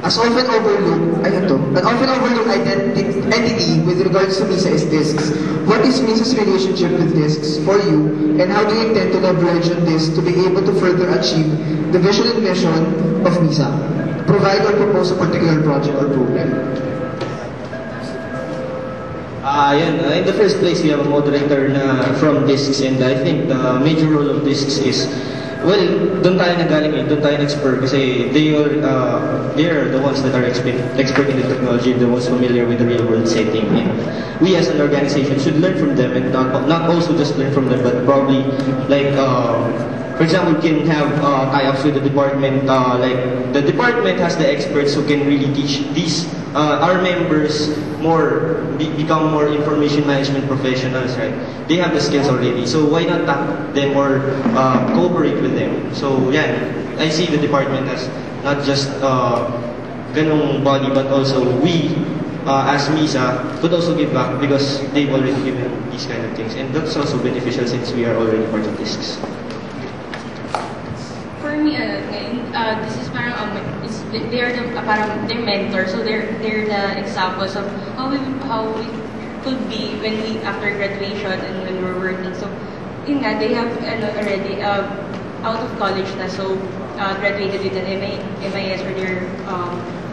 An often overlooked entity with regards to MISA is discs. What is MISA's relationship with discs for you, and how do you intend to leverage on this to be able to further achieve the vision and mission of MISA? Provide or propose a particular project or program. In the first place, we have a moderator na from discs, and I think the major role of discs is, well, doon tayo nagaling doon tayo nag-spur kasi they are the ones that are expert in the technology, the most familiar with the real world setting. And we as an organization should learn from them, and not also just learn from them, but probably like for example, we can have tie-ups with the department. Like the department has the experts who can really teach these our members become more information management professionals, right? They have the skills already, so why not tap them or cooperate with them? So yeah, I see the department as not just ganong body, but also we as MISA could also give back because they've already given these kind of things, and that's also beneficial since we are already part of discs. For me, this is parang they're the parang they're mentors, so they're the examples of how we could be when we after graduation and when we're working. So yun nga, they have already out of college na, so graduated with an MIS, or they're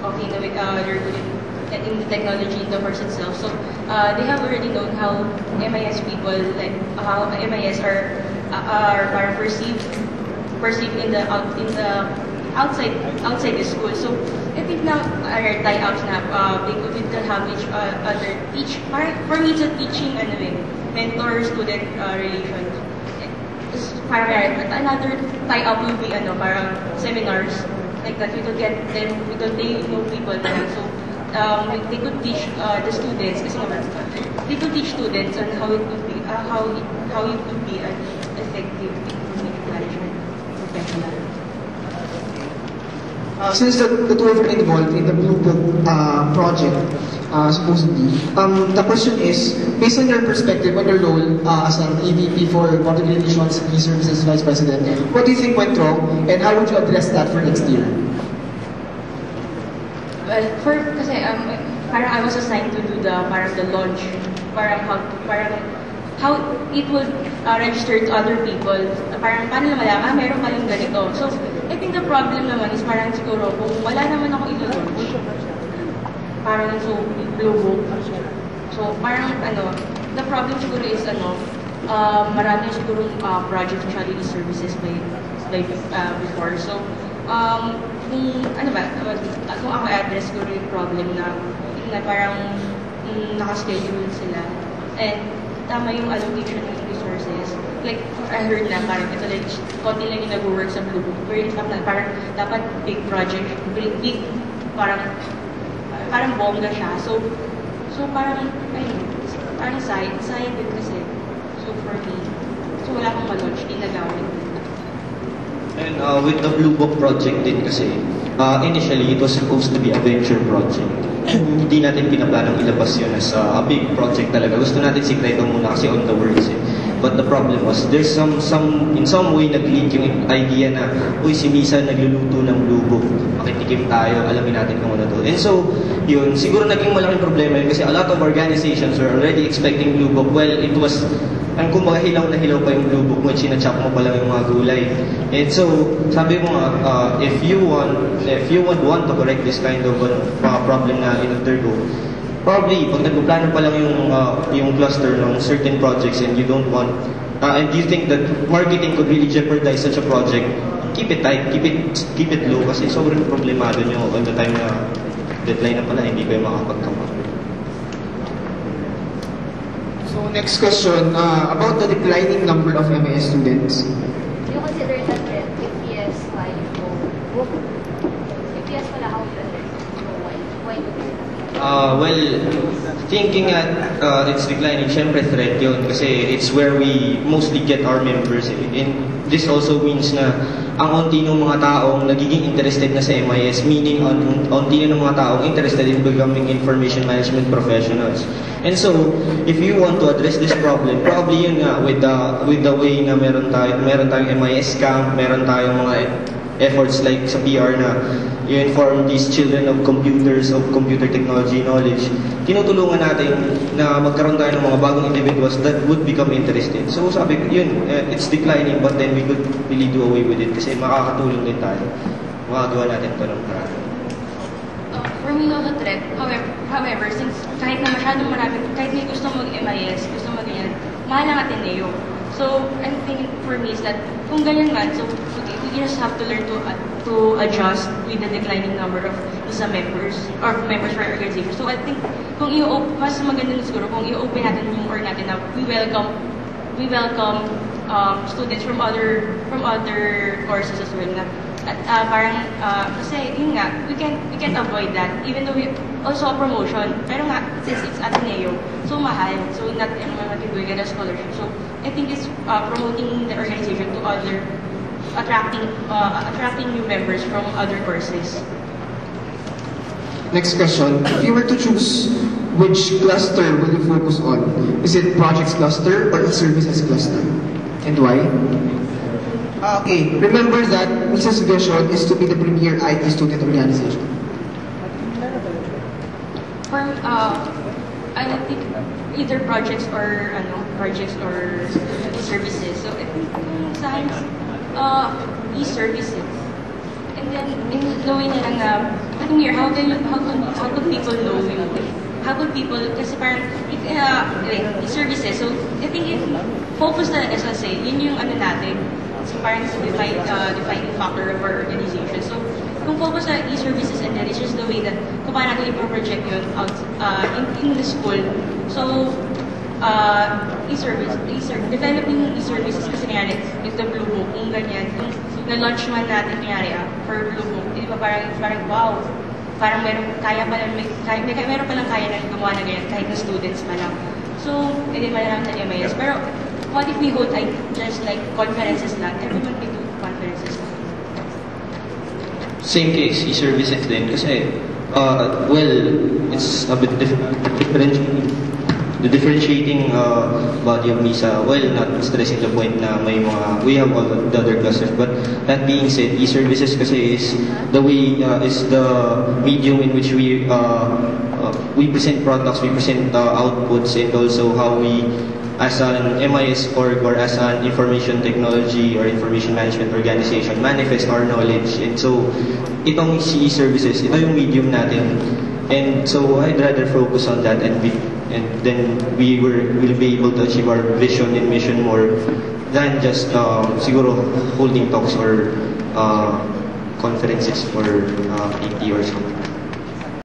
okay na with they're good in the technology in the course itself. So they have already known how MIS people, like how MIS are parang perceived in the outside the school. So I think now our tie-ups na we could have each other teach. For me, it's a teaching mentor-student relation. Another tie-up will be parang seminars like that. We could get them because they know people now. So they could teach the students. They could teach students on how it could be how it could be an effective information management professional. Since the two of you are involved in the Blue Book project, supposedly, the question is, based on your perspective, on your role as an EVP for Public Relations and E-Services Vice President, what do you think went wrong, and how would you address that for next year? Well, kasi parang I was assigned to do the launch, how it would register to other people. Parang paano na malaman, meron palang ganito. So, I think the problem naman is parang siguro kung wala naman ako ilo-launch, parang so, Blue Book. So, parang the problem siguro is marami siguro project actually services by before. So, kung ako address siguro yung problem na parang nakaschedule sila, and tama yung allocation ng resources. Like, I heard na parang ito like, konti lang yung nag-work sa Blue Book. Where parang dapat big project, big, parang bongga siya. So parang sayang din kasi. So for me, wala akong ma-launch, di nagawin. And with the Blue Book project din kasi, initially it was supposed to be a venture project. Hindi natin pinaplanong ilabas yun as a big project talaga. Gusto natin sikreto muna kasi on the words eh. But the problem was, there's in some way nag-leak yung idea na, uy, si MISA nagluluto ng Blue Book. Makitikim tayo, alamin natin kung ano to. And so, yun, siguro naging malaking problema yun kasi a lot of organizations were already expecting Blue Book. Well, it was, kumbaga hilaw na hilaw pa yung Blue Book when sinachap mo pa lang yung mga gulay. And so, sabi mo nga, if you would want to correct this kind of problem na in-undergo, probably, pag nagplano pa lang yung cluster ng certain projects and you don't want, and you think that marketing could really jeopardize such a project, keep it tight, keep it low, kasi sobrang problemado nyo on the time na deadline na pala, hindi kayo makapagkama. So, next question, about the declining number of MIS students. Do you consider that EPS 5 or EPS wala how you address? Why do you? Well, thinking at it's declining, syempre threat yun kasi it's where we mostly get our members. And this also means na ang unti ng mga taong nagiging interested na sa MIS, meaning unti na ng mga taong interested in becoming information management professionals. And so, if you want to address this problem, probably yun nga, with the way na meron tayong MIS camp, meron tayong mga efforts like sa PR na you inform these children of computers, of computer technology knowledge. Tinutulungan natin na magkaroon tayo ng mga bagong individuals that would become interested. So sabi ko, yun, it's declining but then we could really do away with it kasi makakatulong din tayo. Makagawa natin ito ng paraan. For me, no threat. However, since kahit na masyadong marami, kahit may gusto mag-MIS, gusto mag-ganyan, mahal ang Ateneo. So, I think for me is that kung ganyan man, so we just have to learn to adjust with the declining number of ISA members or members for our organization. So, I think kung mas maganda siguro kung i-open natin yung org natin na we welcome students from other courses as well na parang kasi yun nga we can avoid that even though we also a promotion pero nga since it's Ateneo so mahal so not everyone can get a scholarship so I think it's promoting the organization to other attracting new members from other courses. Next question. If you were to choose which cluster will you focus on? Is it projects cluster or e-services cluster? And why? Okay, remember that Misa's vision is to be the premier IT student organization. For I would think either projects or e-services. So I think science e-services. And then in knowing na lang na how could people know you? How could people kasi parang e-services. So I think if focus talaga sa say, yun yung ano natin. So parang defining factor of our organization. So kung focus sa e-services and then it's just the way that kung paano natin i-project yun out in the school. So developing e-services kasi nga with the Blue Book, kung ganyan, kung na-launch man natin kanyari for Blue Book, di ba parang wow, parang meron palang kaya na gumawa na ganyan kahit na students man lang. So, hindi man lang sa MIS. Pero, what if we hold just like conferences lang? Everyone can do conferences lang. Same case, e-services din kasi it's a bit the differentiating body of MISA, not stressing the point na may mga, we have all the other clusters, but that being said, e-services kasi is the way, is the medium in which we present products, we present outputs, and also how we, as an MIS org or as an information technology or information management organization, manifest our knowledge. And so, itong e-services, ito yung medium natin. And so, I'd rather focus on that and then we will be able to achieve our vision and mission more than just siguro holding talks or conferences for 80 or something.